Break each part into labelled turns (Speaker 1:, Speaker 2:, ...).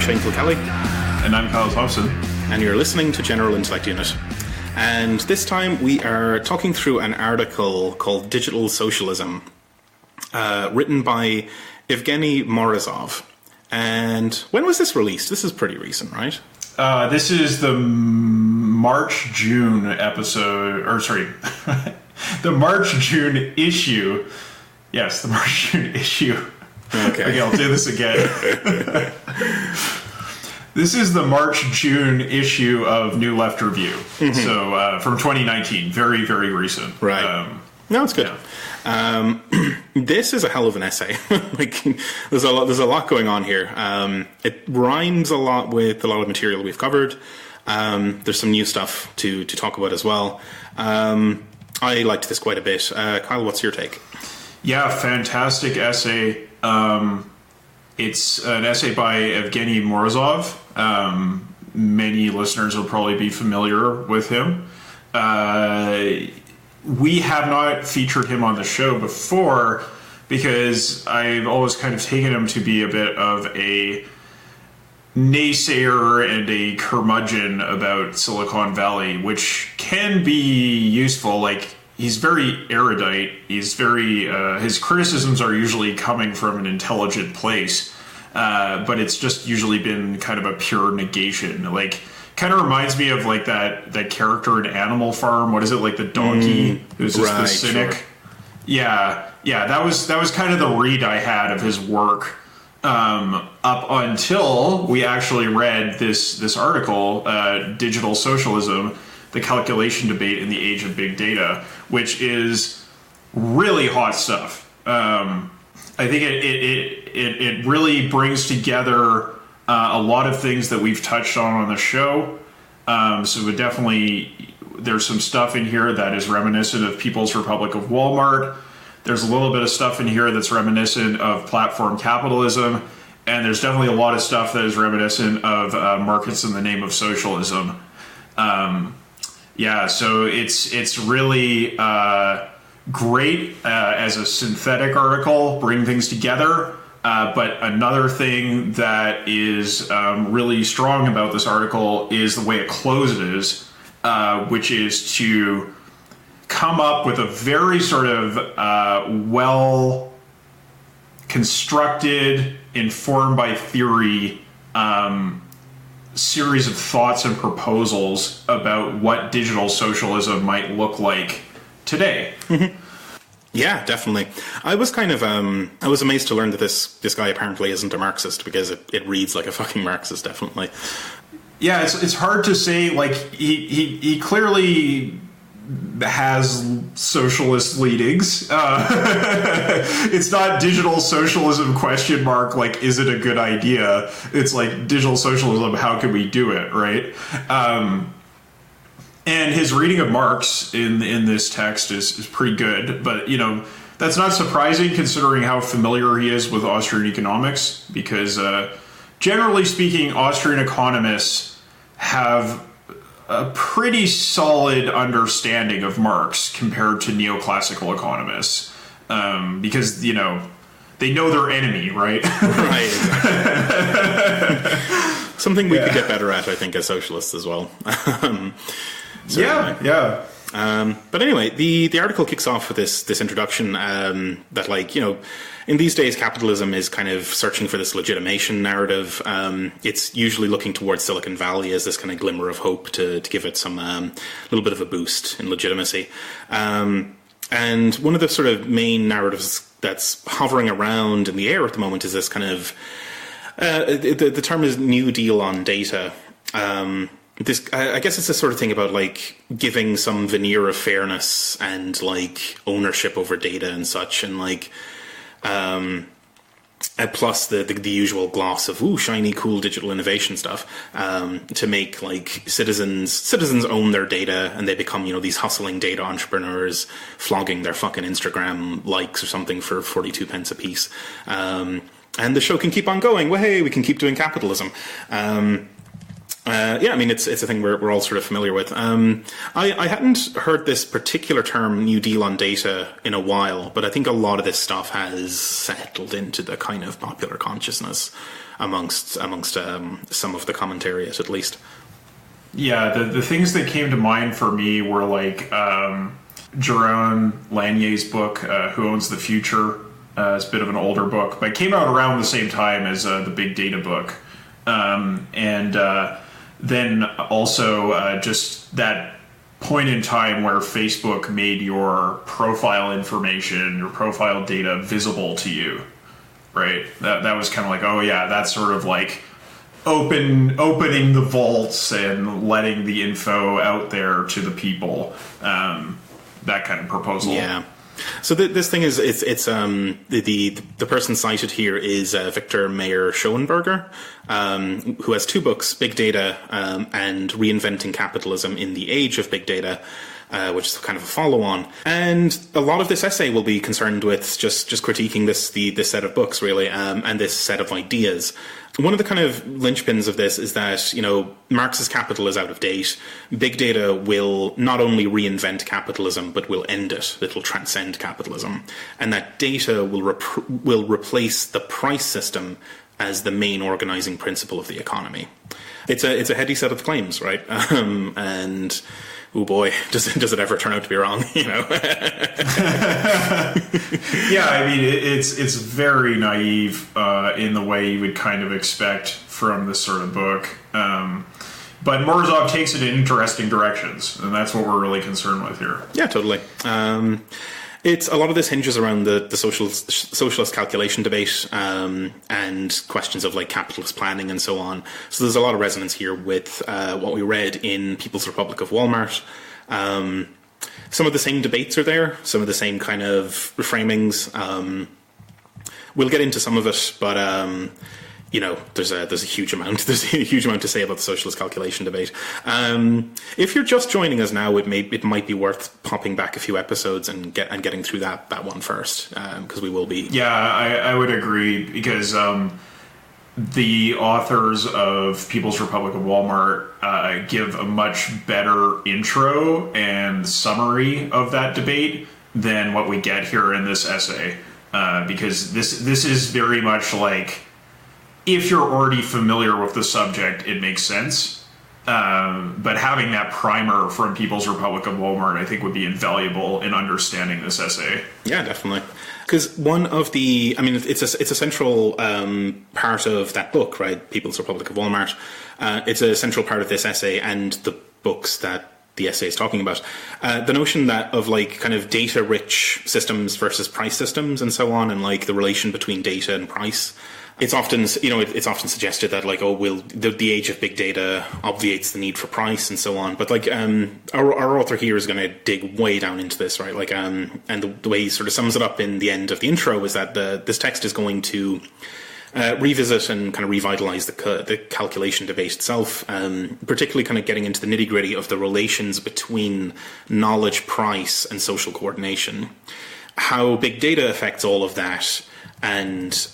Speaker 1: Shane Kilkelly.
Speaker 2: And I'm Kyle Thompson.
Speaker 1: And you're listening to General Intellect Unit. And this time we are talking through an article called Digital Socialism, written by Evgeny Morozov. And when was this released? This is pretty recent, right?
Speaker 2: This is the March-June episode, or sorry, the March-June issue. Yes, the March-June issue. Okay, I'll do this again. This is the March-June issue of New Left Review. Mm-hmm. So from 2019, very, very recent.
Speaker 1: Right. No, it's good. Yeah. This is a hell of an essay. There's a lot going on here. It rhymes a lot with a lot of material we've covered. There's some new stuff to talk about as well. I liked this quite a bit. Kyle, what's your take?
Speaker 2: Yeah, fantastic essay. It's an essay by Evgeny Morozov. Many listeners will probably be familiar with him. We have not featured him on the show before because I've always kind of taken him to be a bit of a naysayer and a curmudgeon about Silicon Valley, which can be useful. Like, he's very erudite. He's very his criticisms are usually coming from an intelligent place, but it's just usually been kind of a pure negation. Like, kind of reminds me of like that character in Animal Farm. What is it, like the donkey who's just the cynic? Sure. Yeah. That was kind of the read I had of his work up until we actually read this article, Digital Socialism: The Calculation Debate in the Age of Big Data, which is really hot stuff. I think it really brings together a lot of things that we've touched on the show. So there's some stuff in here that is reminiscent of People's Republic of Walmart. There's a little bit of stuff in here that's reminiscent of platform capitalism. And there's definitely a lot of stuff that is reminiscent of markets in the name of socialism. So it's really great as a synthetic article, bring things together. But another thing that is really strong about this article is the way it closes, which is to come up with a very sort of well-constructed, informed by theory series of thoughts and proposals about what digital socialism might look like today. Mm-hmm.
Speaker 1: Yeah, definitely. I was kind of I was amazed to learn that this guy apparently isn't a Marxist, because it reads like a fucking Marxist, definitely.
Speaker 2: Yeah, it's hard to say. Like, he clearly has socialist leanings. It's not digital socialism ? Like, is it a good idea? It's like digital socialism, how can we do it, right? And his reading of Marx in this text is pretty good, but that's not surprising considering how familiar he is with Austrian economics, because generally speaking, Austrian economists have a pretty solid understanding of Marx compared to neoclassical economists, because they know their enemy, right?
Speaker 1: Right. Exactly. Something we could get better at, I think, as socialists as well.
Speaker 2: Yeah.
Speaker 1: But anyway, the article kicks off with this introduction that, like, in these days, capitalism is kind of searching for this legitimation narrative. It's usually looking towards Silicon Valley as this kind of glimmer of hope to give it some little bit of a boost in legitimacy. And one of the sort of main narratives that's hovering around in the air at the moment is this kind of the term is New Deal on data. I guess it's this sort of thing about, like, giving some veneer of fairness and, like, ownership over data and such, and, like, plus the usual gloss of shiny, cool digital innovation stuff, to make, like, citizens own their data, and they become, these hustling data entrepreneurs flogging their fucking Instagram likes or something for 42 pence a piece. And the show can keep on going. Well, hey, we can keep doing capitalism. It's a thing we're all sort of familiar with. I hadn't heard this particular term, New Deal on data, in a while, but I think a lot of this stuff has settled into the kind of popular consciousness. amongst some of the commentary, at least.
Speaker 2: Yeah, the things that came to mind for me were like Jerome Lanier's book, Who Owns the Future. It's a bit of an older book, but it came out around the same time as the Big Data book. Then also just that point in time where Facebook made your profile information, your profile data visible to you, right? That was kind of like, oh yeah, that's sort of like opening the vaults and letting the info out there to the people. That kind of proposal.
Speaker 1: Yeah. So this thing is, it's the person cited here is Victor Mayer Schoenberger, who has two books, Big Data and Reinventing Capitalism in the Age of Big Data, which is kind of a follow-on. And a lot of this essay will be concerned with just critiquing this set of books, really, and this set of ideas. One of the kind of linchpins of this is that, Marx's capital is out of date. Big data will not only reinvent capitalism, but will end it. It'll transcend capitalism. And that data will replace the price system as the main organizing principle of the economy. It's a heady set of claims, right? And oh boy, does it ever turn out to be wrong? Yeah,
Speaker 2: I mean, it's very naive in the way you would kind of expect from this sort of book. But Morozov takes it in interesting directions, and that's what we're really concerned with here.
Speaker 1: Yeah, totally. It's a lot of this hinges around the socialist calculation debate and questions of like capitalist planning and so on. So there's a lot of resonance here with what we read in People's Republic of Walmart. Some of the same debates are there, some of the same kind of reframings. We'll get into some of it, but there's a huge amount to say about the socialist calculation debate. If you're just joining us now, it might be worth popping back a few episodes and getting through that one first, because we will be.
Speaker 2: Yeah, I would agree, because the authors of People's Republic of Walmart give a much better intro and summary of that debate than what we get here in this essay, because this is very much like, if you're already familiar with the subject, it makes sense. But having that primer from People's Republic of Walmart, I think, would be invaluable in understanding this essay.
Speaker 1: Yeah, definitely. Because it's a central part of that book, right? People's Republic of Walmart. It's a central part of this essay and the books that the essay is talking about. The notion of like kind of data-rich systems versus price systems and so on, and like the relation between data and price. It's often suggested that like, the age of big data obviates the need for price and so on. But like, our author here is going to dig way down into this, right? Like, and the way he sort of sums it up in the end of the intro is that this text is going to revisit and kind of revitalize the calculation debate itself, particularly kind of getting into the nitty gritty of the relations between knowledge, price, and social coordination, how big data affects all of that, and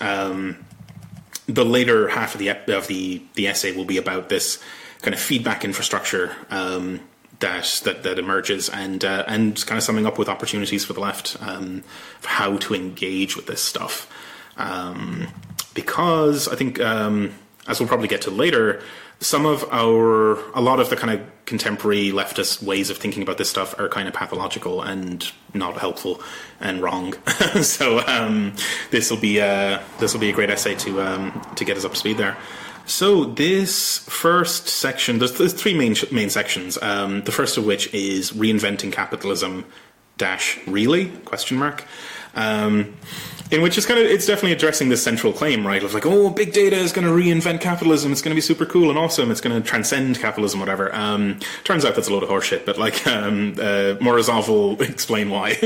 Speaker 1: the later half of the essay will be about this kind of feedback infrastructure that emerges, and kind of summing up with opportunities for the left for how to engage with this stuff. Because I think, as we'll probably get to later, a lot of the kind of contemporary leftist ways of thinking about this stuff are kind of pathological and not helpful and wrong. So this will be a great essay to get us up to speed there. So this first section, there's three main sections. The first of which is Reinventing Capitalism -really ? In which it's definitely addressing this central claim, right? Of like, big data is going to reinvent capitalism. It's going to be super cool and awesome. It's going to transcend capitalism, whatever. Turns out that's a load of horseshit, but like, Morozov will explain why.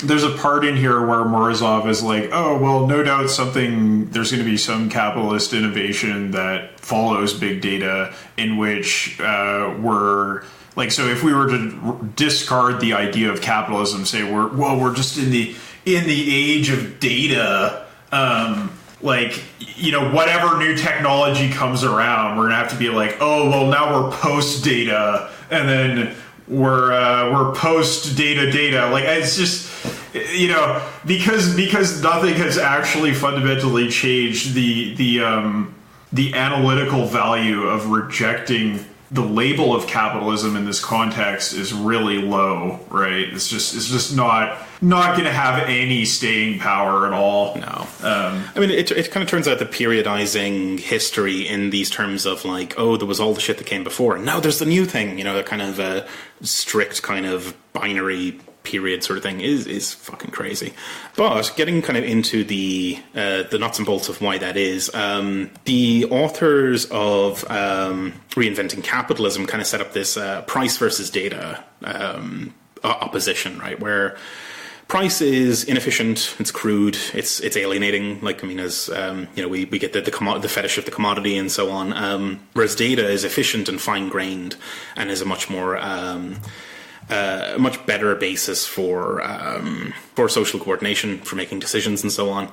Speaker 2: There's a part in here where Morozov is like, no doubt there's going to be some capitalist innovation that follows big data in which we're like, so if we were to discard the idea of capitalism, say we're just in the age of data, whatever new technology comes around, we're gonna have to be like, now we're post data, and then we're post data. Like, it's just, you know, because nothing has actually fundamentally changed the analytical value of rejecting the label of capitalism in this context is really low, right? It's just not going to have any staying power at all.
Speaker 1: No. I mean, it kind of turns out that periodizing history in these terms of like, oh, there was all the shit that came before, and now there's the new thing, you know, that kind of strict kind of binary period sort of thing is fucking crazy. But getting kind of into the nuts and bolts of why that is, the authors of Reinventing Capitalism kind of set up this price versus data opposition, right? Where price is inefficient, it's crude, it's alienating. Like, I mean, as you know, we get the fetish of the commodity and so on. Whereas data is efficient and fine grained and is a much more much better basis for social coordination, for making decisions and so on.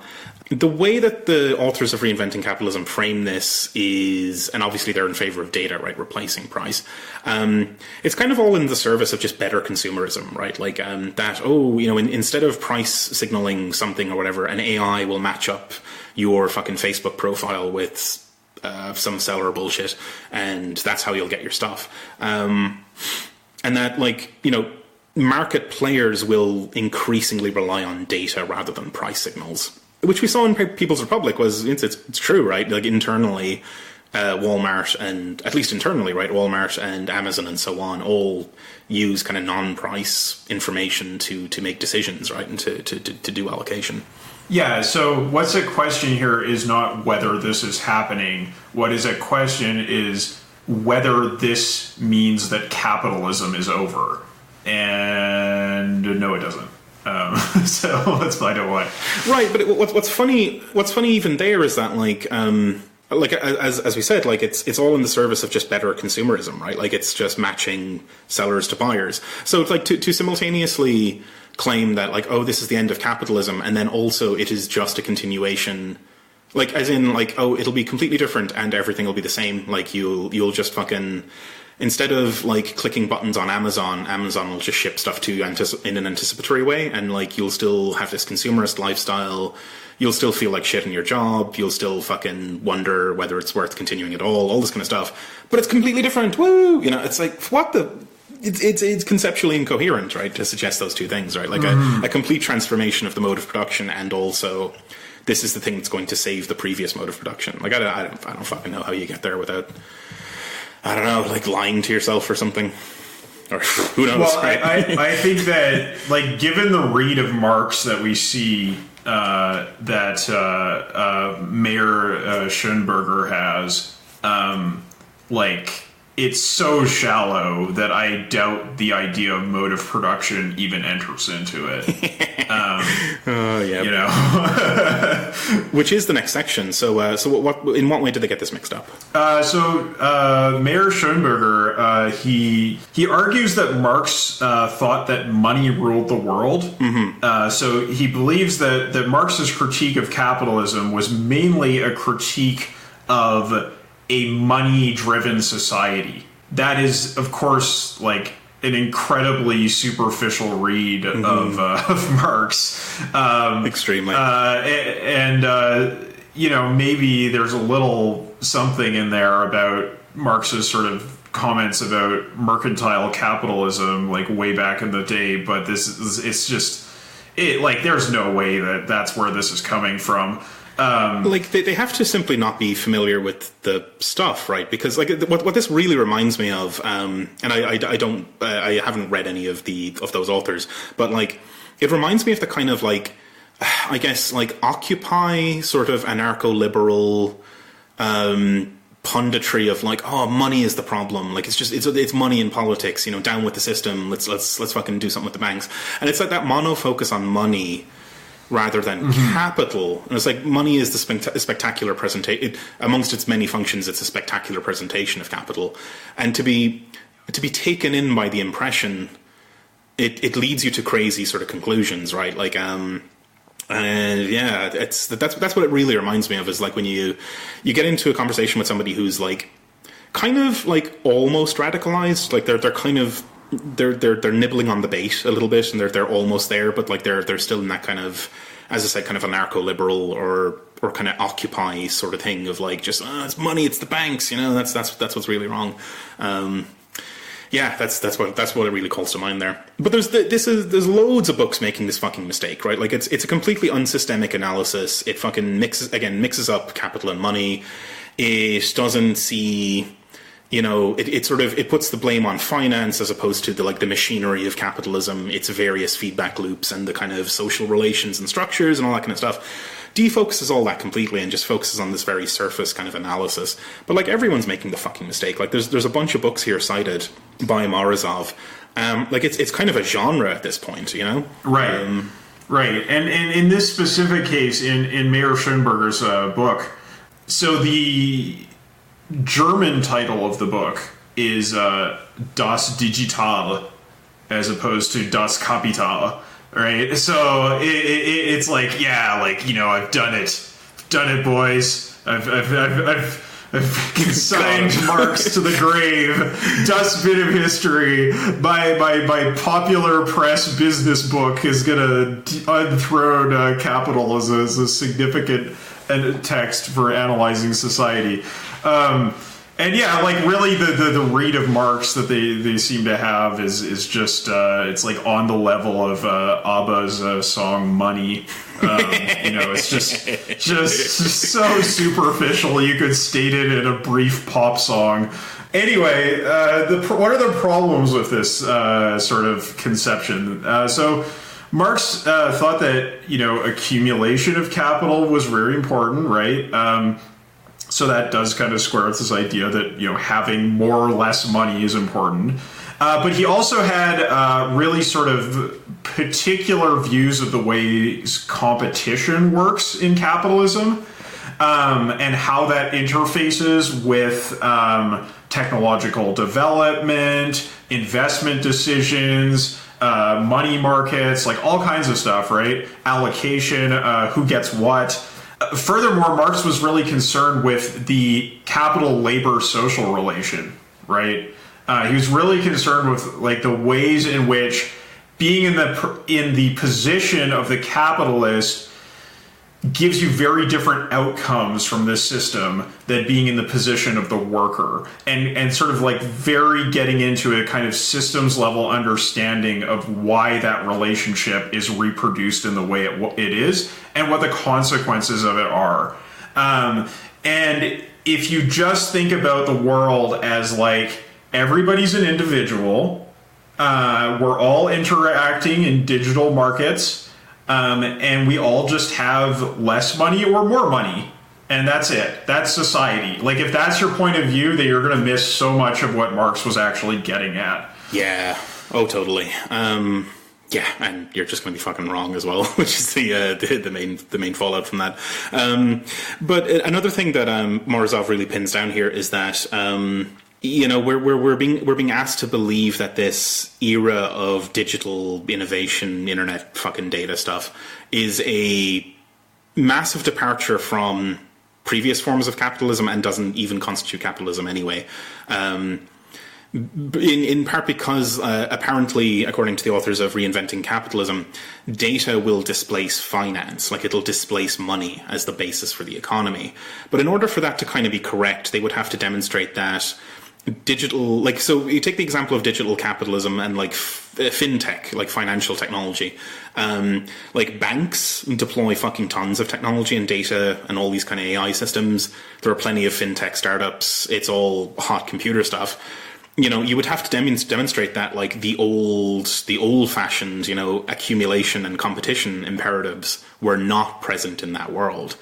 Speaker 1: The way that the authors of Reinventing Capitalism frame this is, and obviously they're in favor of data, right, replacing price. It's kind of all in the service of just better consumerism, right? Like that, oh, you know, instead of price signaling something or whatever, an AI will match up your fucking Facebook profile with some seller bullshit, and that's how you'll get your stuff. And that, like, you know, market players will increasingly rely on data rather than price signals, which we saw in People's Republic. It's true, right? Like, internally, Walmart and, at least internally, right, Walmart and Amazon and so on all use kind of non-price information to make decisions, right, and to do allocation.
Speaker 2: Yeah, so what's at question here is not whether this is happening. What is at question is whether this means that capitalism is over. And no, it doesn't. So let's find out why.
Speaker 1: Right, but what's funny even there is that, like as we said, like it's all in the service of just better consumerism, right? Like it's just matching sellers to buyers. So it's like to simultaneously claim that, like, oh, this is the end of capitalism, and then also it is just a continuation. Like, as in, like, oh, it'll be completely different and everything will be the same. Like, you'll just fucking, instead of, like, clicking buttons on Amazon will just ship stuff to you in an anticipatory way. And, like, you'll still have this consumerist lifestyle. You'll still feel like shit in your job. You'll still fucking wonder whether it's worth continuing at all this kind of stuff. But it's completely different. Woo! You know, it's like, what the... It's conceptually incoherent, right, to suggest those two things, right? Like a complete transformation of the mode of production, and also this is the thing that's going to save the previous mode of production. Like, I don't fucking know how you get there without, I don't know, like lying to yourself or something. Or who knows?
Speaker 2: Well,
Speaker 1: right?
Speaker 2: I think that, like, given the read of Marx that we see that Mayer Schoenberger has, like, it's so shallow that I doubt the idea of mode of production even enters into it.
Speaker 1: Yeah.
Speaker 2: You know,
Speaker 1: which is the next section. So in what way did they get this mixed up?
Speaker 2: Mayer Schoenberger, he argues that Marx thought that money ruled the world. Mm-hmm. So he believes that Marx's critique of capitalism was mainly a critique of a money-driven society. That is, of course, like an incredibly superficial read of Marx.
Speaker 1: Extremely.
Speaker 2: You know, maybe there's a little something in there about Marx's sort of comments about mercantile capitalism, like way back in the day, but it's just, like, there's no way that that's where this is coming from.
Speaker 1: Like, they have to simply not be familiar with the stuff, right? Because, like, what this really reminds me of, and I haven't read any of those authors, but, like, it reminds me of the kind of, like, I guess, like, Occupy sort of anarcho-liberal punditry of, like, oh, money is the problem, like, it's money in politics, you know, down with the system, let's fucking do something with the banks. And it's like that mono-focus on money rather than capital. And it's like, money is the spectacular presentation. Amongst its many functions, it's a spectacular presentation of capital. And to be taken in by the impression, it leads you to crazy sort of conclusions, right? Like, yeah, that's what it really reminds me of, is like when you get into a conversation with somebody who's like kind of like almost radicalized, like they're kind of they're nibbling on the bait a little bit, and they're almost there, but like they're still in that kind of, as I said, kind of anarcho-liberal or kind of Occupy sort of thing of like just it's money, it's the banks, that's what's really wrong. Yeah, that's what it really calls to mind there. But there's loads of books making this fucking mistake, right? Like it's a completely unsystemic analysis. It fucking mixes up capital and money. It doesn't see, it puts the blame on finance as opposed to the machinery of capitalism, its various feedback loops and the kind of social relations and structures and all that kind of stuff. Defocuses all that completely and just focuses on this very surface kind of analysis. But like everyone's making the fucking mistake. Like there's a bunch of books here cited by Morozov. It's kind of a genre at this point,
Speaker 2: Right. Right. And in this specific case, in Mayer Schoenberger's book, so the German title of the book is Das Digital as opposed to Das Kapital. Right, so it's like, I've done it, boys. I've signed Marx to the grave, dustbin of history. My popular press business book is gonna unthrone capital as a significant text for analyzing society. And yeah, really the read of Marx that they seem to have is just it's like on the level of ABBA's song "Money." It's just so superficial. You could state it in a brief pop song. Anyway, what are the problems with this sort of conception? So Marx thought that accumulation of capital was very important, right? So that does kind of square with this idea that, having more or less money is important. But he also had really sort of particular views of the ways competition works in capitalism and how that interfaces with technological development, investment decisions, money markets, like all kinds of stuff, right? Allocation, who gets what. Furthermore, Marx was really concerned with the capital-labor social relation, right? He was really concerned with the ways in which being in the position of the capitalist gives you very different outcomes from this system than being in the position of the worker, and sort of very getting into a kind of systems level understanding of why that relationship is reproduced in the way it is and what the consequences of it are. And if you just think about the world as everybody's an individual, we're all interacting in digital markets, and we all just have less money or more money. And that's it. That's society. If that's your point of view, then you're going to miss so much of what Marx was actually getting at.
Speaker 1: Yeah. Oh, totally. Yeah, and you're just going to be fucking wrong as well, which is the main fallout from that. But another thing that Morozov really pins down here is that we're being asked to believe that this era of digital innovation, internet fucking data stuff, is a massive departure from previous forms of capitalism and doesn't even constitute capitalism anyway. In part because apparently, according to the authors of Reinventing Capitalism, data will displace finance, it'll displace money as the basis for the economy. But in order for that to kind of be correct, they would have to demonstrate that digital, so you take the example of digital capitalism and fintech, financial technology. Banks deploy fucking tons of technology and data and all these kind of AI systems. There are plenty of fintech startups. It's all hot computer stuff. You would have to demonstrate that the old fashioned, accumulation and competition imperatives were not present in that world.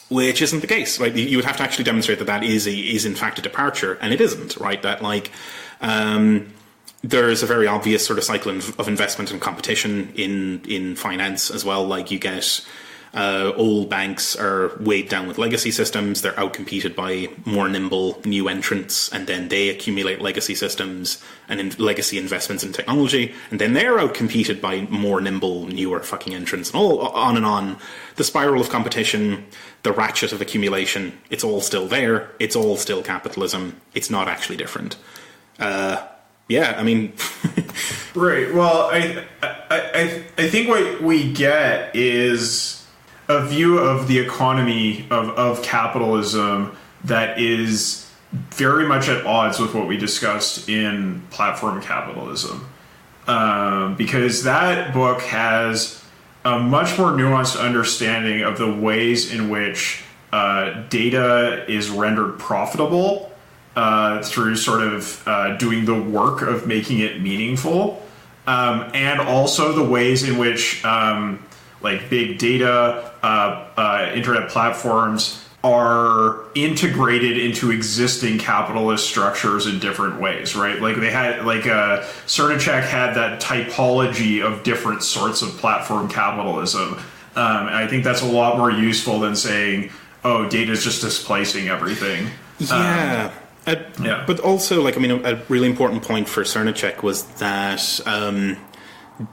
Speaker 1: Which isn't the case, right? You would have to actually demonstrate that is in fact a departure, and it isn't, right? That there's a very obvious sort of cycle of investment and competition in finance as well. You get old banks are weighed down with legacy systems. They're outcompeted by more nimble new entrants, and then they accumulate legacy systems and legacy investments in technology, and then they're outcompeted by more nimble, newer fucking entrants, and all on and on. The spiral of competition, the ratchet of accumulation, it's all still there. It's all still capitalism. It's not actually different. yeah, I mean,
Speaker 2: right. Well, I think what we get is a view of the economy of capitalism that is very much at odds with what we discussed in Platform Capitalism. Because that book has a much more nuanced understanding of the ways in which data is rendered profitable through sort of doing the work of making it meaningful, and also the ways in which like big data, internet platforms are integrated into existing capitalist structures in different ways, right? Like they had, like Cernacek had that typology of different sorts of platform capitalism. And I think that's a lot more useful than saying, oh, data is just displacing everything.
Speaker 1: Yeah. Yeah. But also, like, I mean, a really important point for Cernacek was that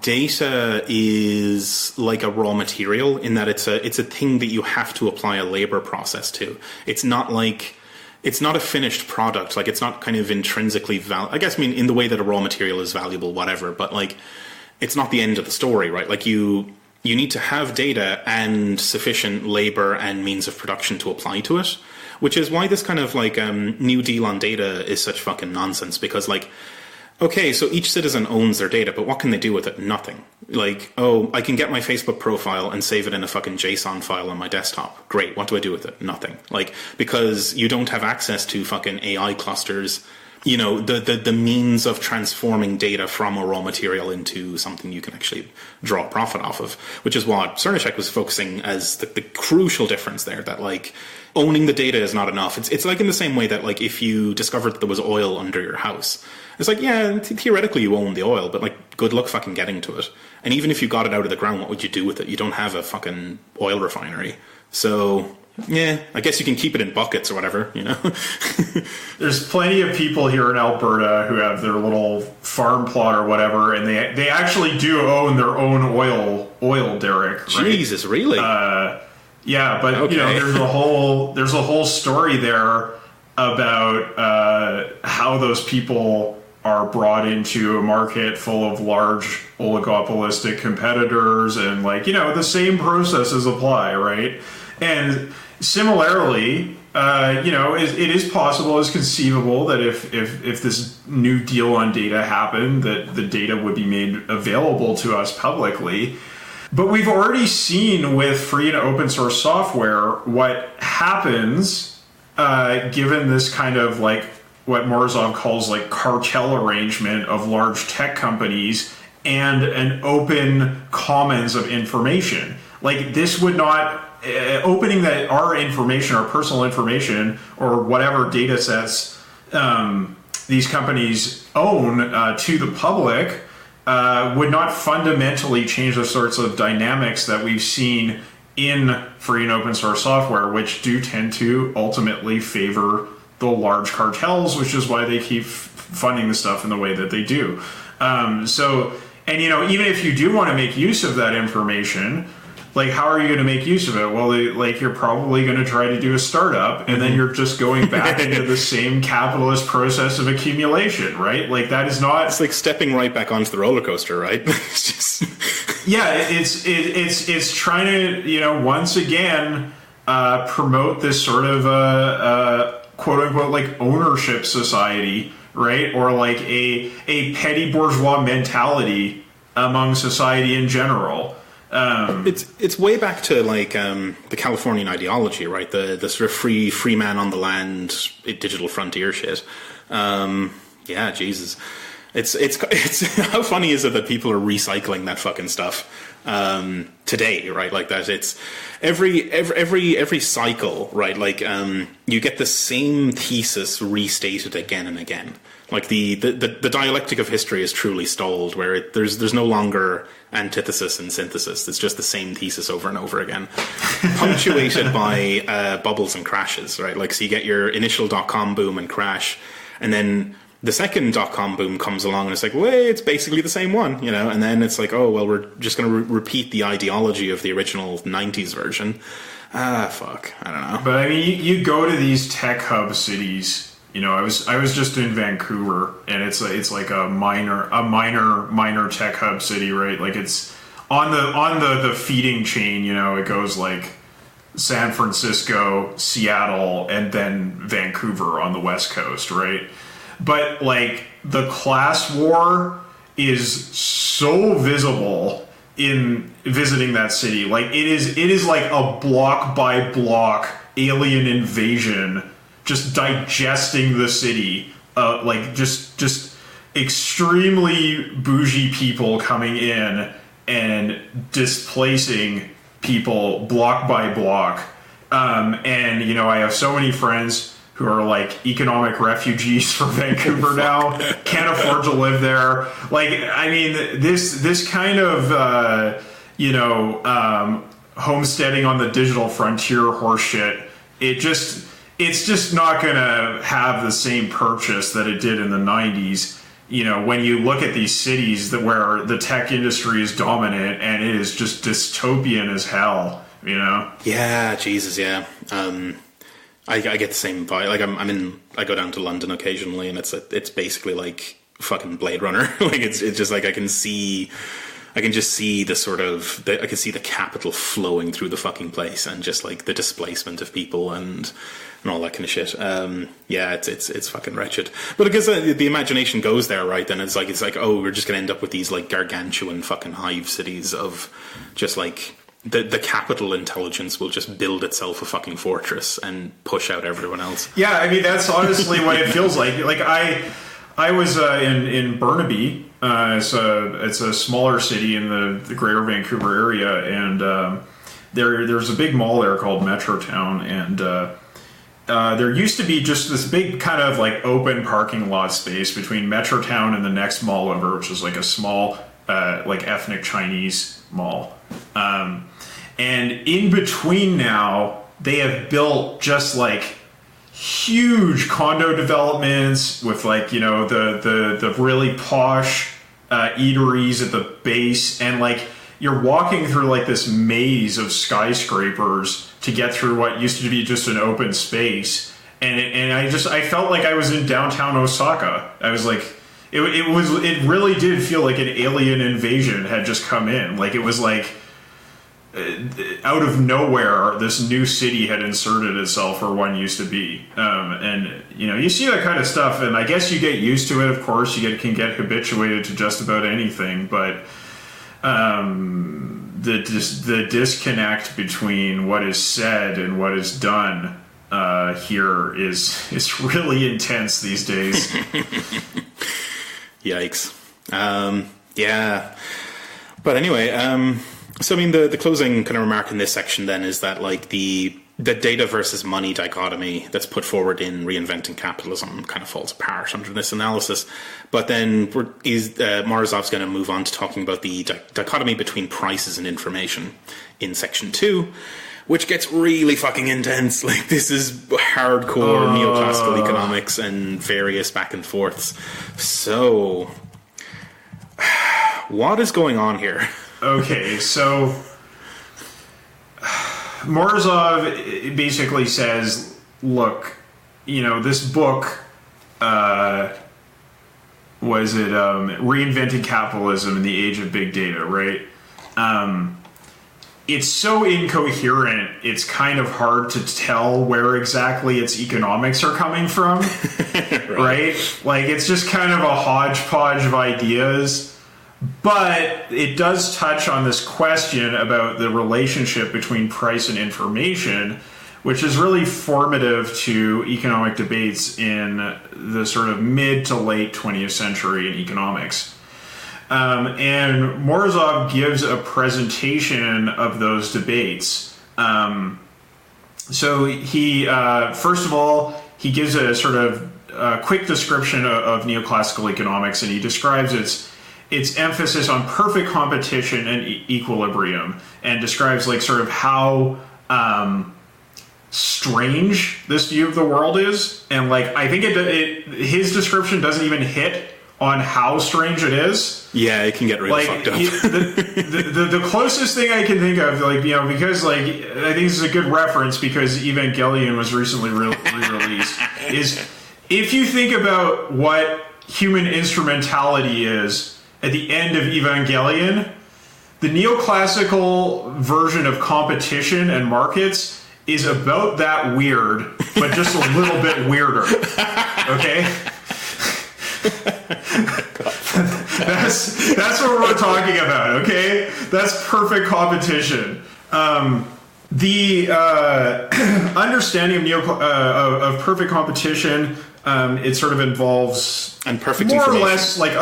Speaker 1: data is like a raw material in that it's a thing that you have to apply a labor process to. It's not a finished product. Like, it's not kind of intrinsically I guess, I mean, in the way that a raw material is valuable, whatever, but like, it's not the end of the story, right? Like, you need to have data and sufficient labor and means of production to apply to it, which is why this kind of like New Deal on data is such fucking nonsense, because like, okay, so each citizen owns their data, but what can they do with it? Nothing. Like, oh, I can get my Facebook profile and save it in a fucking JSON file on my desktop. Great. What do I do with it? Nothing. Like, because you don't have access to fucking AI clusters, you know, the means of transforming data from a raw material into something you can actually draw profit off of, which is what Cernacek was focusing as the crucial difference there, that like, owning the data is not enough. It's like in the same way that like if you discovered that there was oil under your house, it's like, yeah, theoretically you own the oil, but like good luck fucking getting to it. And even if you got it out of the ground, what would you do with it? You don't have a fucking oil refinery. So yeah, I guess you can keep it in buckets or whatever, you know.
Speaker 2: There's plenty of people here in Alberta who have their little farm plot or whatever, and they actually do own their own oil derrick. Right?
Speaker 1: Jesus, really?
Speaker 2: Yeah, but okay. You know, there's a whole story there about how those people are brought into a market full of large oligopolistic competitors, and like, you know, the same processes apply, right? And similarly, you know, it is possible, it's conceivable that if this new deal on data happened, that the data would be made available to us publicly. But we've already seen with free and open source software what happens given this kind of like what Morozov calls like cartel arrangement of large tech companies and an open commons of information. Like, this would not opening that our information, our personal information, or whatever data sets these companies own to the public would not fundamentally change the sorts of dynamics that we've seen in free and open source software, which do tend to ultimately favor the large cartels, which is why they keep funding the stuff in the way that they do. So, and you know, even if you do want to make use of that information, like, how are you going to make use of it? Well, like, you're probably going to try to do a startup, and then you're just going back into the same capitalist process of accumulation, right? Like, that is not...
Speaker 1: It's like stepping right back onto the roller coaster, right? It's just...
Speaker 2: Yeah, it's trying to, you know, once again, promote this sort of, quote-unquote, like, ownership society, right? Or, like, a petty bourgeois mentality among society in general.
Speaker 1: It's way back to like the Californian ideology, right? The sort of free man on the land, digital frontier shit. Yeah, Jesus, it's how funny is it that people are recycling that fucking stuff today, right? Like that, it's every cycle, right? Like you get the same thesis restated again and again. Like the dialectic of history is truly stalled, where there's no longer antithesis and synthesis. It's just the same thesis over and over again, punctuated by bubbles and crashes, right? Like, so you get your initial .com boom and crash, and then the second .com boom comes along and it's like, well, it's basically the same one, you know? And then it's like, oh, well, we're just going to repeat the ideology of the original 90s version. Fuck, I don't know.
Speaker 2: But I mean, you go to these tech hub cities I was just in Vancouver, and it's like a minor tech hub city, right? Like it's on the feeding chain. It goes like San Francisco, Seattle, and then Vancouver on the West Coast, right? But like the class war is so visible in visiting that city. Like it is like a block by block alien invasion, just digesting the city. Like just extremely bougie people coming in and displacing people block by block. And I have so many friends who are like economic refugees from Vancouver now, can't afford to live there. Like, I mean, this kind of, homesteading on the digital frontier horseshit, it's just not going to have the same purchase that it did in the 90s. When you look at these cities where the tech industry is dominant and it is just dystopian as hell,
Speaker 1: Yeah, Jesus, yeah. I get the same vibe. Like I go down to London occasionally, and it's basically like fucking Blade Runner. Like it's just like I can just see the sort of I can see the capital flowing through the fucking place, and just like the displacement of people and all that kind of shit. Yeah, it's fucking wretched. But because the imagination goes there, right? Then it's like oh, we're just gonna end up with these like gargantuan fucking hive cities of just like. The capital intelligence will just build itself a fucking fortress and push out everyone else.
Speaker 2: Yeah, I mean that's honestly what it feels like. Like I was in Burnaby. It's a smaller city in the Greater Vancouver area, and there's a big mall there called Metrotown, and there used to be just this big kind of like open parking lot space between Metrotown and the next mall over, which is like a small like ethnic Chinese mall. And in between now, they have built just like huge condo developments with like, the really posh eateries at the base. And like you're walking through like this maze of skyscrapers to get through what used to be just an open space. And I felt like I was in downtown Osaka. I was like, it really did feel like an alien invasion had just come in. Like it was like, out of nowhere, this new city had inserted itself where one used to be. And, you see that kind of stuff, and I guess you get used to it, of course. You can get habituated to just about anything, but the disconnect between what is said and what is done here is really intense these days.
Speaker 1: Yikes. Yeah. But anyway, so, I mean, the closing kind of remark in this section then is that, like, the data versus money dichotomy that's put forward in Reinventing Capitalism kind of falls apart under this analysis. But then Morozov's going to move on to talking about the dichotomy between prices and information in section 2, which gets really fucking intense. Like, this is hardcore neoclassical economics and various back and forths. So, what is going on here?
Speaker 2: Okay, so Morozov basically says, look, this book, Reinventing Capitalism in the Age of Big Data, right? It's so incoherent, it's kind of hard to tell where exactly its economics are coming from, right? Like, it's just kind of a hodgepodge of ideas. But it does touch on this question about the relationship between price and information, which is really formative to economic debates in the sort of mid to late 20th century in economics. And Morozov gives a presentation of those debates. So he, first of all, he gives a sort of quick description of neoclassical economics, and he describes its emphasis on perfect competition and equilibrium, and describes like sort of how strange this view of the world is. And like I think his description doesn't even hit on how strange it is.
Speaker 1: Yeah, it can get really fucked up.
Speaker 2: The closest thing I can think of, like, because like I think this is a good reference because Evangelion was recently re-released, if you think about what human instrumentality is at the end of Evangelion, the neoclassical version of competition and markets is about that weird, but just a little bit weirder. Okay? That's what we're talking about, okay? That's perfect competition. The understanding of perfect competition, it sort of involves
Speaker 1: and perfect
Speaker 2: more or
Speaker 1: information
Speaker 2: less like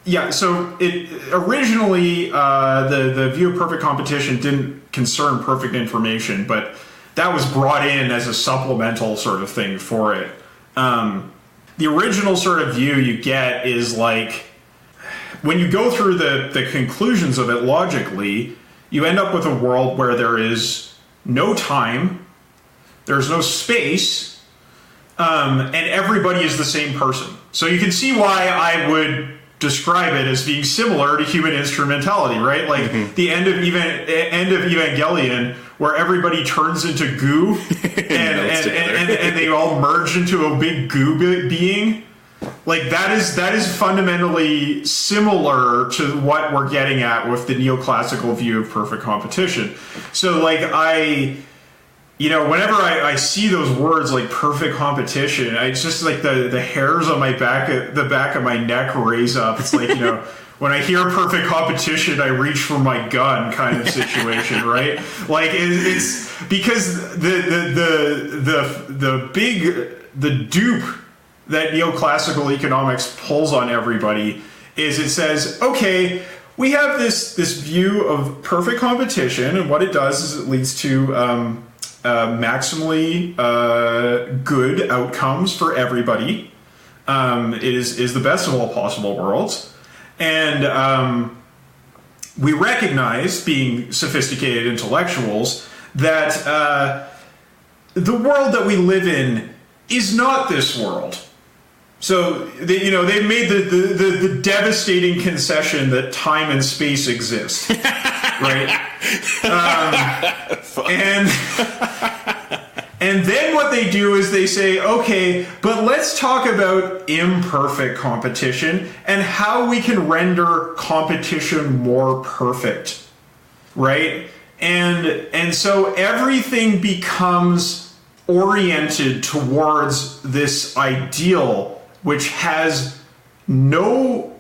Speaker 2: yeah. So it originally the view of perfect competition didn't concern perfect information, but that was brought in as a supplemental sort of thing for it. The original sort of view you get is like when you go through the conclusions of it logically, you end up with a world where there is no time, there's no space, and everybody is the same person. So you can see why I would describe it as being similar to human instrumentality, right? Like the end of Evangelion, where everybody turns into goo and they all merge into a big goo being. Like that is fundamentally similar to what we're getting at with the neoclassical view of perfect competition. So like whenever I see those words like perfect competition, it's just like the hairs on the back of my neck raise up. It's like, when I hear perfect competition, I reach for my gun kind of situation, right? Like it's because the dupe that neoclassical economics pulls on everybody is it says, okay, we have this view of perfect competition, and what it does is it leads to maximally good outcomes for everybody. It is the best of all possible worlds. And we recognize, being sophisticated intellectuals, that the world that we live in is not this world. So they've made the devastating concession that time and space exist, right? And then what they do is they say, okay, but let's talk about imperfect competition and how we can render competition more perfect, right? And so everything becomes oriented towards this ideal which has no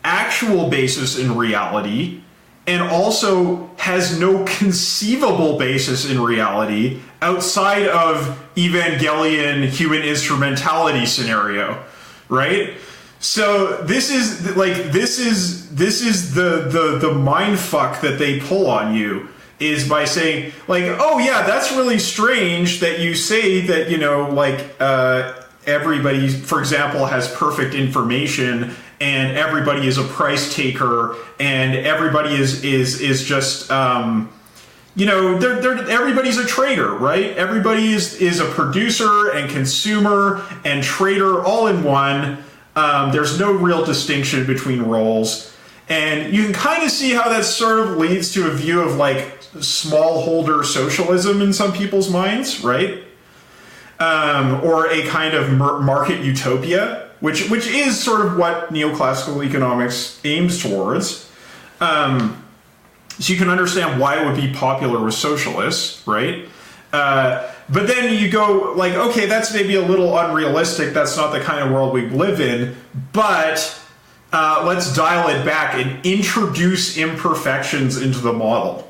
Speaker 2: actual basis in reality and also has no conceivable basis in reality outside of Evangelion human instrumentality scenario, right? So this is the mind fuck that they pull on you, is by saying like, oh yeah, that's really strange that you say that, everybody, for example, has perfect information and everybody is a price taker and everybody is just everybody's a trader, right? Everybody is a producer and consumer and trader all in one. There's no real distinction between roles, and you can kind of see how that sort of leads to a view of like smallholder socialism in some people's minds, right? Or a kind of market utopia, which is sort of what neoclassical economics aims towards. So you can understand why it would be popular with socialists, right? But then you go like, okay, that's maybe a little unrealistic. That's not the kind of world we live in. But let's dial it back and introduce imperfections into the model.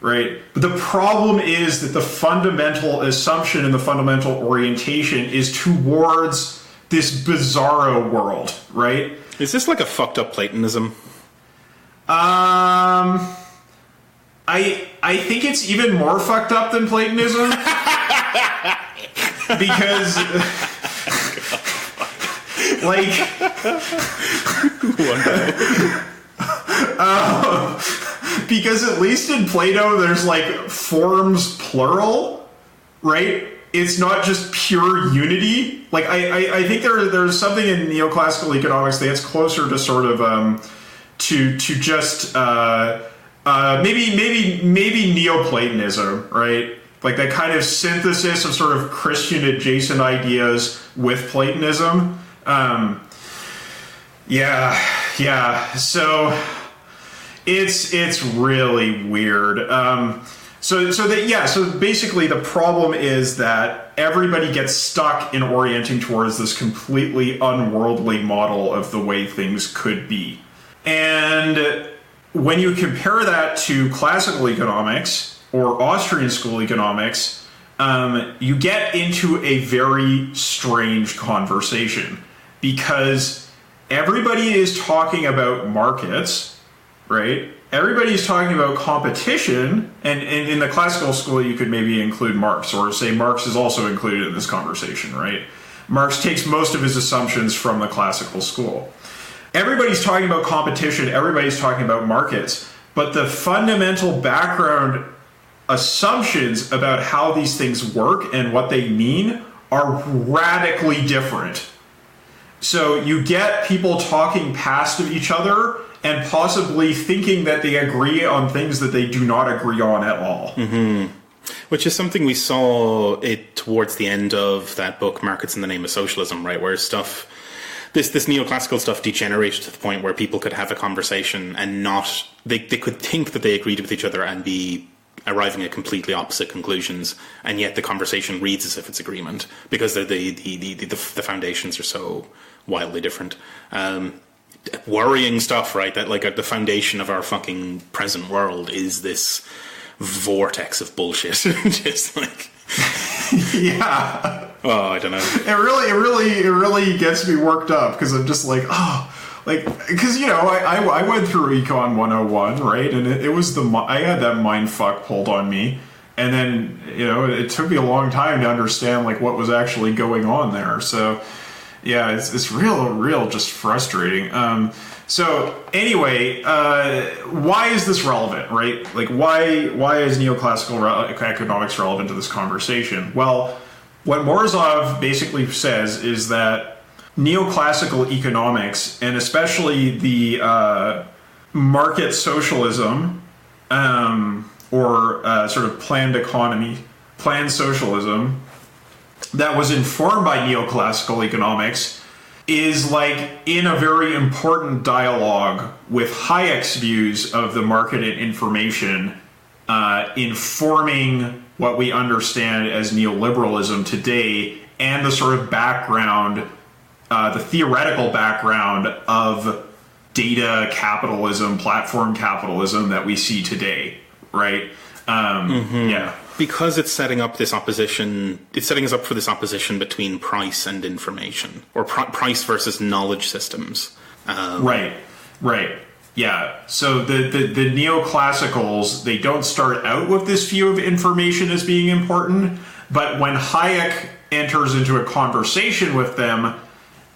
Speaker 2: Right? But the problem is that the fundamental assumption and the fundamental orientation is towards this bizarro world, right?
Speaker 1: Is this like a fucked up Platonism?
Speaker 2: I think it's even more fucked up than Platonism. Because because at least in Plato, there's like forms plural, right? It's not just pure unity. Like I think there's something in neoclassical economics that gets closer to sort of to just maybe Neoplatonism, right? Like that kind of synthesis of sort of Christian adjacent ideas with Platonism. So it's really weird. So basically the problem is that everybody gets stuck in orienting towards this completely unworldly model of the way things could be. And when you compare that to classical economics or Austrian school economics, you get into a very strange conversation because everybody is talking about markets, right? Everybody's talking about competition, and in the classical school you could maybe include Marx, or say Marx is also included in this conversation, right? Marx takes most of his assumptions from the classical school. Everybody's talking about competition, everybody's talking about markets, but the fundamental background assumptions about how these things work and what they mean are radically different. So you get people talking past of each other and possibly thinking that they agree on things that they do not agree on at all.
Speaker 1: Mm-hmm. Which is something we saw it towards the end of that book, Markets in the Name of Socialism, right? Where this neoclassical stuff degenerated to the point where people could have a conversation and they could think that they agreed with each other and be arriving at completely opposite conclusions, and yet the conversation reads as if it's agreement because the foundations are so wildly different. Worrying stuff, right? That like at the foundation of our fucking present world is this vortex of bullshit. Just like,
Speaker 2: yeah.
Speaker 1: Oh, I don't know.
Speaker 2: It really gets me worked up because I'm just like, because I went through Econ 101, right? And it was I had that mind fuck pulled on me, and then it took me a long time to understand like what was actually going on there. So. Yeah, it's real just frustrating. So anyway, why is this relevant, right? Like why is neoclassical economics relevant to this conversation? Well, what Morozov basically says is that neoclassical economics, and especially the market socialism, or sort of planned socialism, that was informed by neoclassical economics, is like in a very important dialogue with Hayek's views of the market and information, informing what we understand as neoliberalism today, and the sort of background, the theoretical background of data capitalism, platform capitalism that we see today, right? Yeah.
Speaker 1: Because it's setting up this opposition, it's setting us up for this opposition between price and information, or price versus knowledge systems.
Speaker 2: Right. Yeah. So the neoclassicals, they don't start out with this view of information as being important, but when Hayek enters into a conversation with them,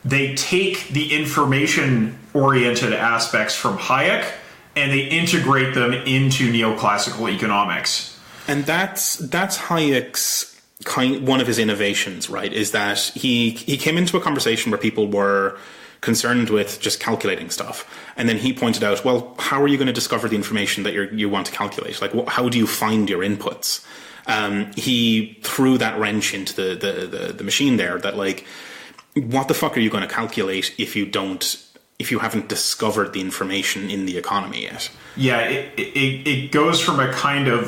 Speaker 2: they take the information-oriented aspects from Hayek and they integrate them into neoclassical economics.
Speaker 1: And that's Hayek's one of his innovations, right? Is that he came into a conversation where people were concerned with just calculating stuff, and then he pointed out, well, how are you going to discover the information that you want to calculate? Like, how do you find your inputs? He threw that wrench into the machine there. That like, what the fuck are you going to calculate if you haven't discovered the information in the economy yet?
Speaker 2: Yeah, it goes from a kind of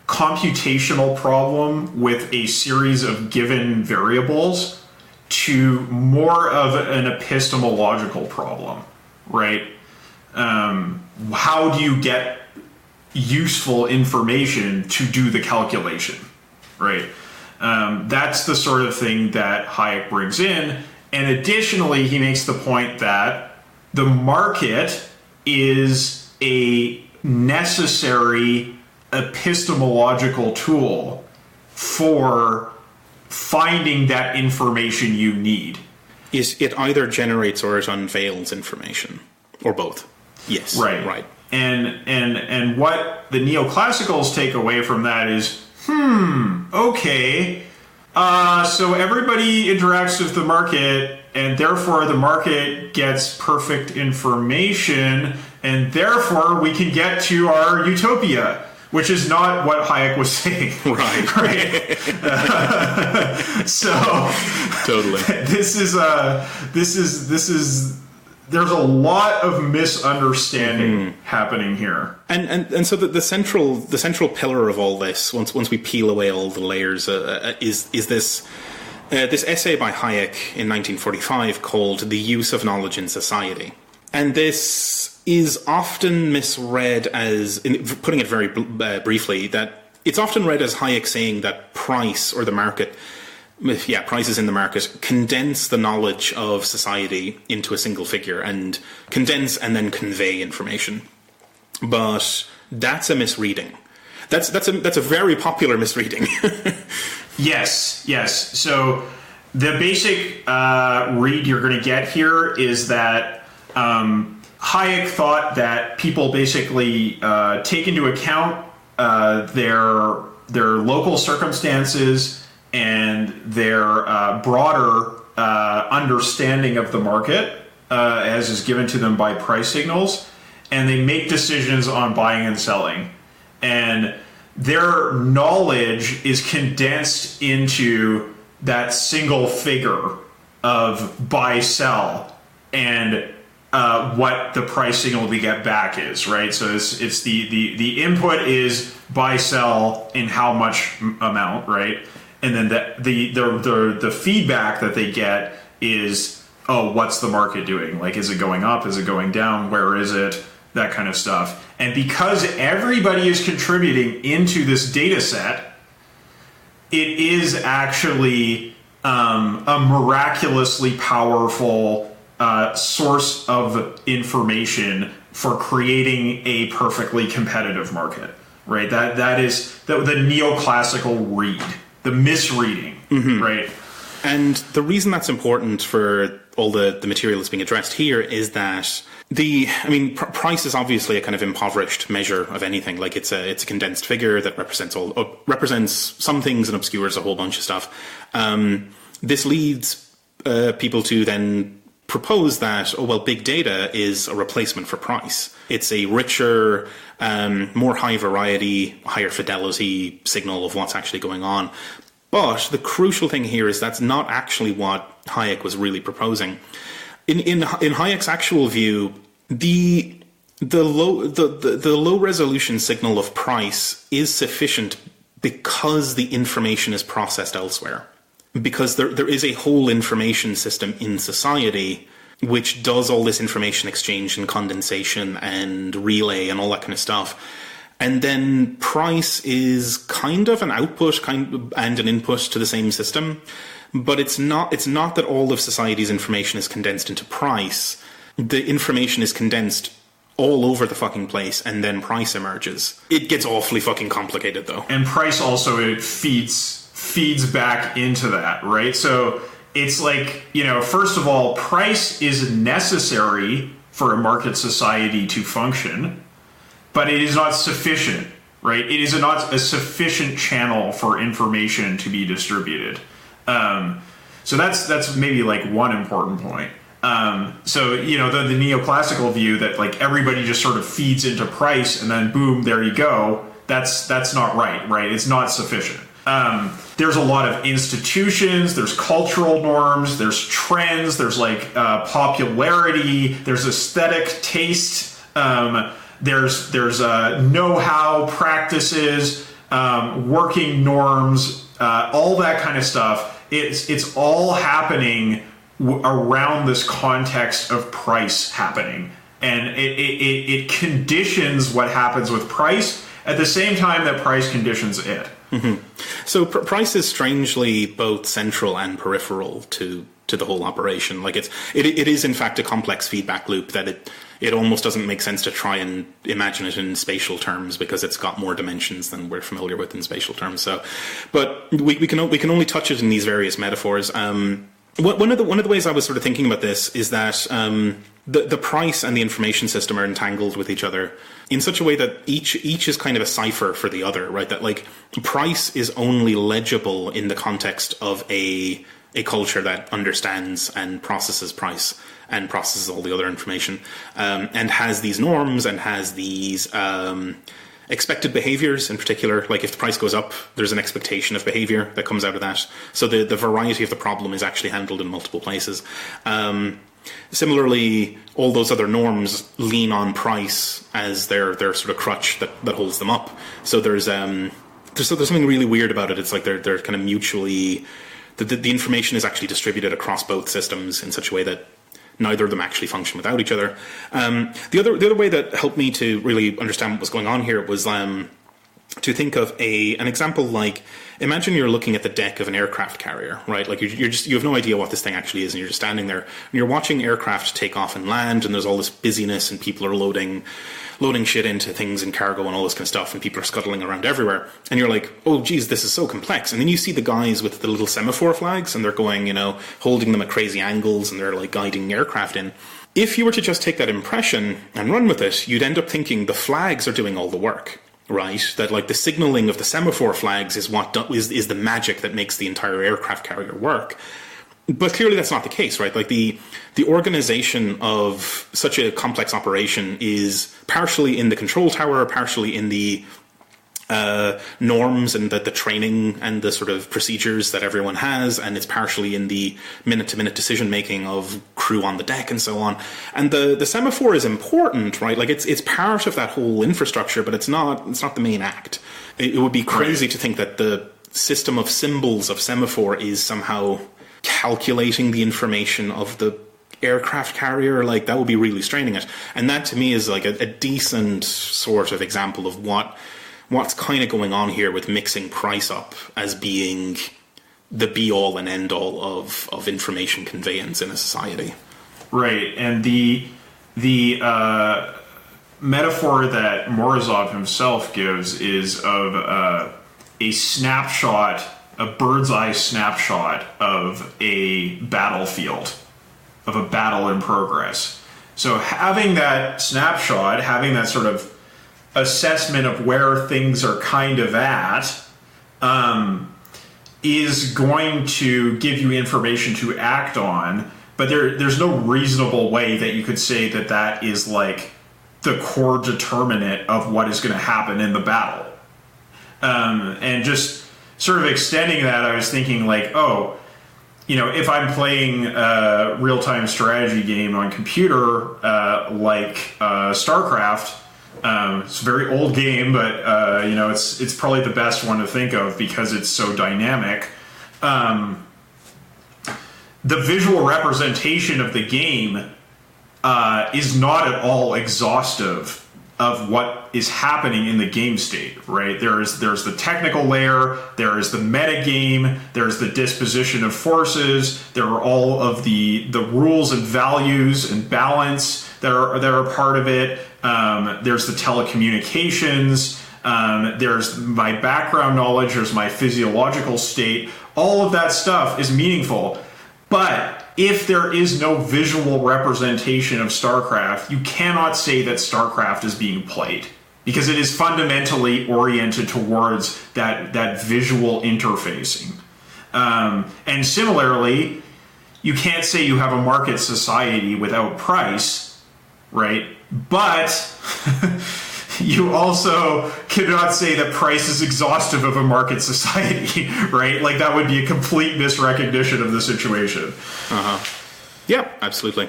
Speaker 2: computational problem with a series of given variables to more of an epistemological problem, right? How do you get useful information to do the calculation, right? That's the sort of thing that Hayek brings in. And additionally, he makes the point that the market is a necessary epistemological tool for finding that information you need.
Speaker 1: It either generates or it unveils information, or both. Yes.
Speaker 2: Right. And what the neoclassicals take away from that is, okay, so everybody interacts with the market, and therefore the market gets perfect information, and therefore we can get to our utopia. which is not what Hayek was saying.
Speaker 1: Right.
Speaker 2: Right. So
Speaker 1: Totally.
Speaker 2: this is there's a lot of misunderstanding happening here.
Speaker 1: And so the central pillar of all this, once we peel away all the layers, is this essay by Hayek in 1945 called "The Use of Knowledge in Society," and this is often misread as, putting it very briefly, that it's often read as Hayek saying that price or the market. Yeah, prices in the market condense the knowledge of society into a single figure and condense and then convey information. But that's a misreading. That's a very popular misreading.
Speaker 2: Yes. So the basic read you're going to get here is that Hayek thought that people basically take into account their local circumstances and their broader understanding of the market as is given to them by price signals, and they make decisions on buying and selling. And their knowledge is condensed into that single figure of buy, sell, and what the price signal we get back is, right? So it's the input is buy, sell in how much amount, right? And then the feedback that they get is, oh, what's the market doing? Like, is it going up? Is it going down? Where is it? That kind of stuff. And because everybody is contributing into this data set, it is actually a miraculously powerful source of information for creating a perfectly competitive market, right? That is the neoclassical read. The misreading, right?
Speaker 1: And the reason that's important for all the material that's being addressed here is that price is obviously a kind of impoverished measure of anything. Like it's a condensed figure that represents some things and obscures a whole bunch of stuff. This leads people to then propose that, big data is a replacement for price. It's a richer, more high variety, higher fidelity signal of what's actually going on. But the crucial thing here is that's not actually what Hayek was really proposing. In Hayek's actual view, the low resolution signal of price is sufficient because the information is processed elsewhere. Because there is a whole information system in society which does all this information exchange and condensation and relay and all that kind of stuff. And then price is kind of an output and an input to the same system. But it's not that all of society's information is condensed into price. The information is condensed all over the fucking place, and then price emerges. It gets awfully fucking complicated, though.
Speaker 2: And price also, it feeds back into that, right? So it's like, first of all, price is necessary for a market society to function, but it is not sufficient, right? It is not a sufficient channel for information to be distributed. So that's maybe like one important point. So the neoclassical view that like everybody just sort of feeds into price and then boom, there you go. That's not right? It's not sufficient. There's a lot of institutions, there's cultural norms, there's trends, there's like popularity, there's aesthetic taste, there's know-how practices, working norms, all that kind of stuff. It's all happening around this context of price happening, and it conditions what happens with price at the same time that price conditions it.
Speaker 1: Mm-hmm. So price is strangely both central and peripheral to the whole operation. Like it is in fact a complex feedback loop that it almost doesn't make sense to try and imagine it in spatial terms because it's got more dimensions than we're familiar with in spatial terms. So, but we can only touch it in these various metaphors. One of the ways I was sort of thinking about this is that the price and the information system are entangled with each other in such a way that each is kind of a cipher for the other, right? That like price is only legible in the context of a culture that understands and processes price and processes all the other information, and has these norms and has these expected behaviors in particular. Like if the price goes up, there's an expectation of behavior that comes out of that. So the variety of the problem is actually handled in multiple places. Similarly, all those other norms lean on price as their sort of crutch that holds them up. So there's something really weird about it. It's like they're kind of mutually, the information is actually distributed across both systems in such a way that neither of them actually function without each other. The other way that helped me to really understand what was going on here was to think of an example like, imagine you're looking at the deck of an aircraft carrier, right? Like you have no idea what this thing actually is, and you're just standing there and you're watching aircraft take off and land, and there's all this busyness and people are loading shit into things and cargo and all this kind of stuff, and people are scuttling around everywhere, and you're like, oh geez, this is so complex. And then you see the guys with the little semaphore flags, and they're going, holding them at crazy angles, and they're like guiding aircraft in. If you were to just take that impression and run with it, you'd end up thinking the flags are doing all the work. Right, that like the signaling of the semaphore flags is is the magic that makes the entire aircraft carrier work. But clearly that's not the case, right? Like the organization of such a complex operation is partially in the control tower, partially in the norms and the training and the sort of procedures that everyone has, and it's partially in the minute-to-minute decision-making of crew on the deck and so on. And the semaphore is important, right? Like it's part of that whole infrastructure, but it's not the main act. It would be crazy to think that the system of symbols of semaphore is somehow calculating the information of the aircraft carrier. Like that would be really straining it. And that to me is like a decent sort of example of what's kind of going on here with mixing price up as being the be-all and end-all of information conveyance in a society. Right,
Speaker 2: and the metaphor that Morozov himself gives is of a snapshot, a bird's-eye snapshot of a battlefield, of a battle in progress. So having that snapshot, having that sort of assessment of where things are kind of at is going to give you information to act on, but there's no reasonable way that you could say that is like the core determinant of what is going to happen in the battle. And just sort of extending that, I was thinking like, if I'm playing a real-time strategy game on computer like StarCraft, it's a very old game, but it's probably the best one to think of because it's so dynamic. The visual representation of the game is not at all exhaustive of what is happening in the game state, right? There's the technical layer, there is the meta game, there's the disposition of forces, there are all of the rules and values and balance that are part of it. There's the telecommunications, there's my background knowledge, there's my physiological state. All of that stuff is meaningful. But if there is no visual representation of StarCraft, you cannot say that StarCraft is being played, because it is fundamentally oriented towards that visual interfacing. And similarly, you can't say you have a market society without price, right? But you also cannot say that price is exhaustive of a market society, right? Like that would be a complete misrecognition of the situation.
Speaker 1: Yeah, absolutely.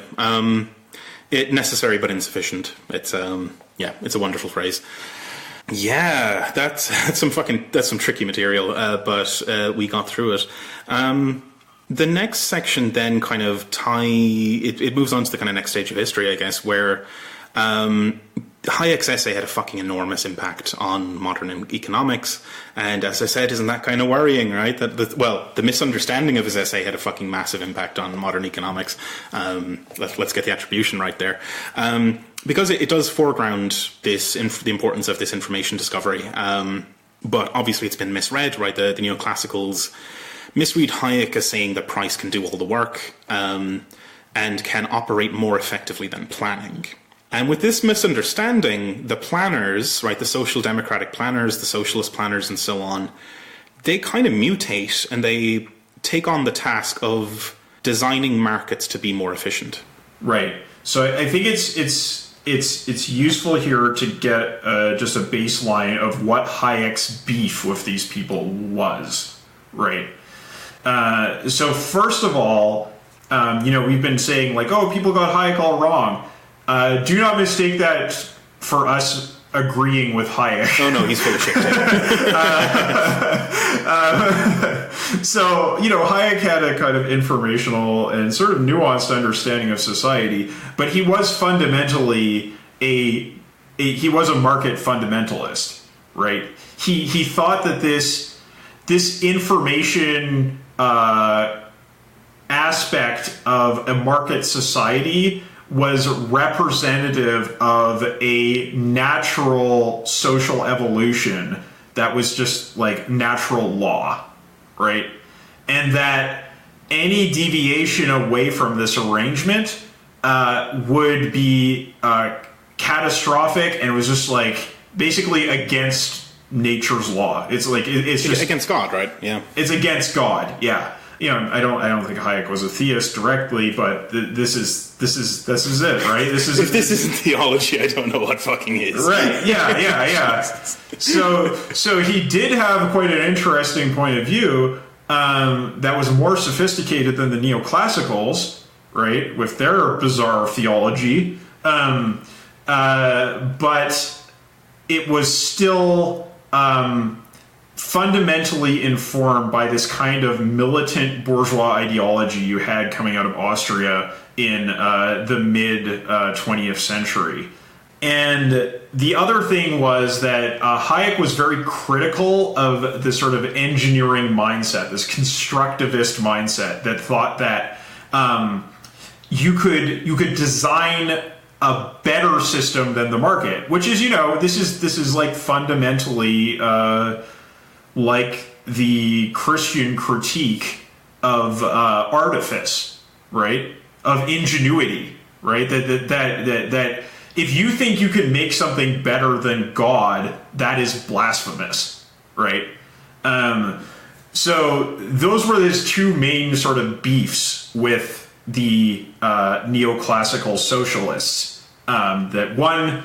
Speaker 1: Necessary but insufficient. It's it's a wonderful phrase. Yeah, that's some tricky material, but we got through it. The next section then kind of it moves on to the kind of next stage of history, I guess, where Hayek's essay had a fucking enormous impact on modern economics, and as I said, isn't that kind of worrying, right? The misunderstanding of his essay had a fucking massive impact on modern economics. Let's get the attribution right there, because it does foreground the importance of this information discovery. But obviously, it's been misread, right? The neoclassicals misread Hayek as saying that price can do all the work and can operate more effectively than planning. And with this misunderstanding, the planners, right, the social democratic planners, the socialist planners, and so on, they kind of mutate and they take on the task of designing markets to be more efficient.
Speaker 2: Right. So I think it's it's useful here to get just a baseline of what Hayek's beef with these people was, right? So first of all, we've been saying like, oh, people got Hayek all wrong. Do not mistake that for us agreeing with Hayek.
Speaker 1: Oh no, he's full of shit.
Speaker 2: So, Hayek had a kind of informational and sort of nuanced understanding of society, but he was fundamentally he was a market fundamentalist, right? He thought that this information aspect of a market society was representative of a natural social evolution that was just like natural law, right? And that any deviation away from this arrangement would be catastrophic, and it was just like basically against nature's law. It's like it's just
Speaker 1: against God, right? Yeah,
Speaker 2: it's against God. Yeah. I don't think Hayek was a theist directly, but this is it, right? This is
Speaker 1: if this isn't theology, I don't know what fucking is.
Speaker 2: Right? Yeah. So he did have quite an interesting point of view that was more sophisticated than the neoclassicals, right, with their bizarre theology, but it was still fundamentally informed by this kind of militant bourgeois ideology you had coming out of Austria in the mid 20th century. And the other thing was that Hayek was very critical of this sort of engineering mindset, this constructivist mindset that thought that you could design a better system than the market, which is, this is like fundamentally like the Christian critique of artifice, right? Of ingenuity, right? That if you think you can make something better than God, that is blasphemous, right? So those were his two main sort of beefs with the neoclassical socialists. That one,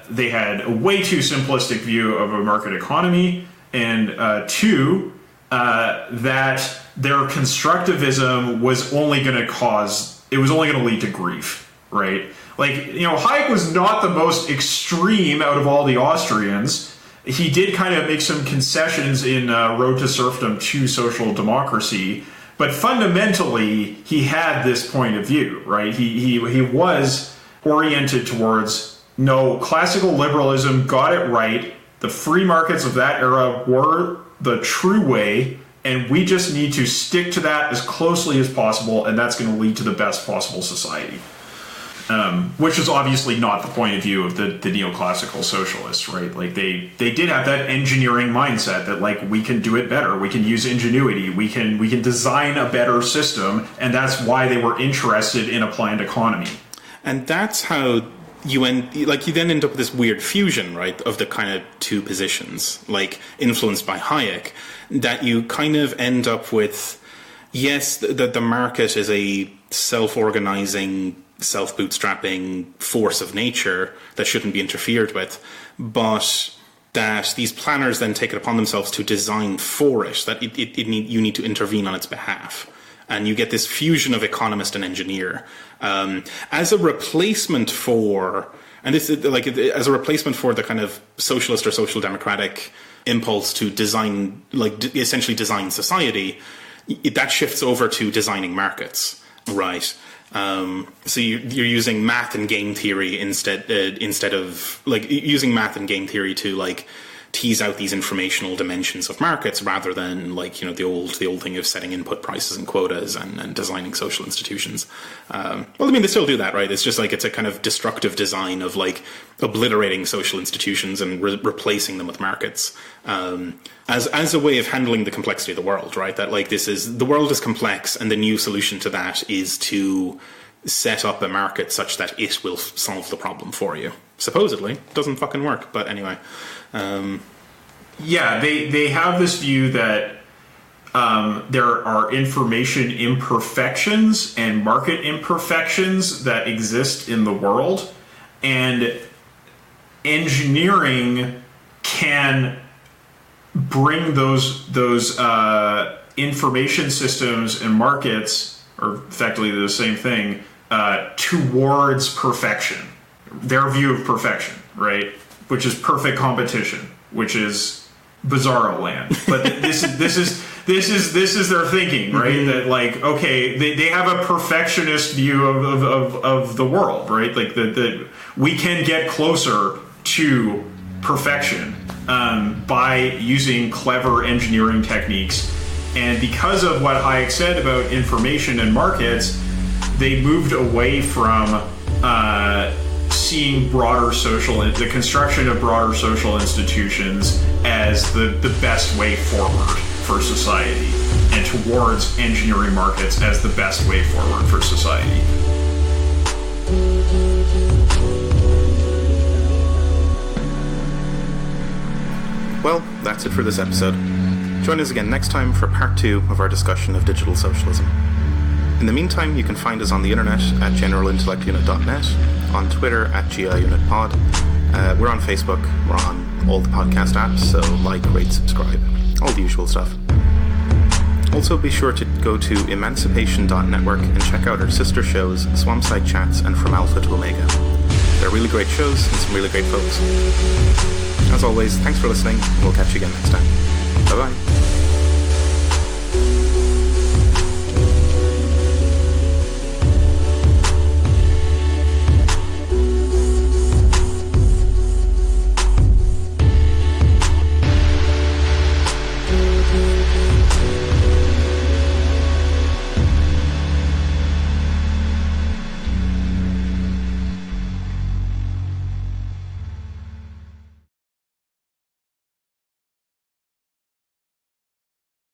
Speaker 2: they had a way too simplistic view of a market economy, and two, that their constructivism was only going to lead to grief, right? Like, Hayek was not the most extreme out of all the Austrians. He did kind of make some concessions in Road to Serfdom to Social Democracy, but fundamentally, he had this point of view, right? He was oriented towards, no, classical liberalism got it right. The free markets of that era were the true way, and we just need to stick to that as closely as possible, and that's going to lead to the best possible society. Which is obviously not the point of view of the neoclassical socialists, right? Like they did have that engineering mindset that like we can do it better, we can use ingenuity, we can design a better system, and that's why they were interested in a planned economy.
Speaker 1: And that's how you then end up with this weird fusion, right, of the kind of two positions, like influenced by Hayek, that you kind of end up with, yes, the market is a self-organizing, self-bootstrapping force of nature that shouldn't be interfered with, but that these planners then take it upon themselves to design for it, that you need to intervene on its behalf. And you get this fusion of economist and engineer as a replacement for, and this is like as a replacement for the kind of socialist or social democratic impulse to design, like essentially design society. That shifts over to designing markets, right? So you're using math and game theory instead of like using math and game theory to like tease out these informational dimensions of markets, rather than like the old thing of setting input prices and quotas and designing social institutions. Well, I mean, they still do that, right? It's just like it's a kind of destructive design of like obliterating social institutions and replacing them with markets as a way of handling the complexity of the world, right? That like the world is complex, and the new solution to that is to set up a market such that it will solve the problem for you. Supposedly, doesn't fucking work, but anyway.
Speaker 2: Yeah, they have this view that there are information imperfections and market imperfections that exist in the world, And engineering can bring those information systems and markets, or effectively the same thing, towards perfection. Their view of perfection, right? Which is perfect competition, which is bizarro land. But this is their thinking, right? Mm-hmm. That like, okay, they have a perfectionist view of the world, right? Like that we can get closer to perfection by using clever engineering techniques. And because of what Hayek said about information and markets, they moved away from seeing the construction of broader social institutions as the best way forward for society, and towards engineering markets as the best way forward for society.
Speaker 1: Well, that's it for this episode. Join us again next time for part 2 of our discussion of digital socialism. In the meantime, you can find us on the internet at generalintellectunit.net, on Twitter at GIUnitPod. We're on Facebook, we're on all the podcast apps, so like, rate, subscribe, all the usual stuff. Also be sure to go to emancipation.network and check out our sister shows, Swampside Chats and From Alpha to Omega. They're really great shows and some really great folks. As always, thanks for listening, and we'll catch you again next time. Bye-bye.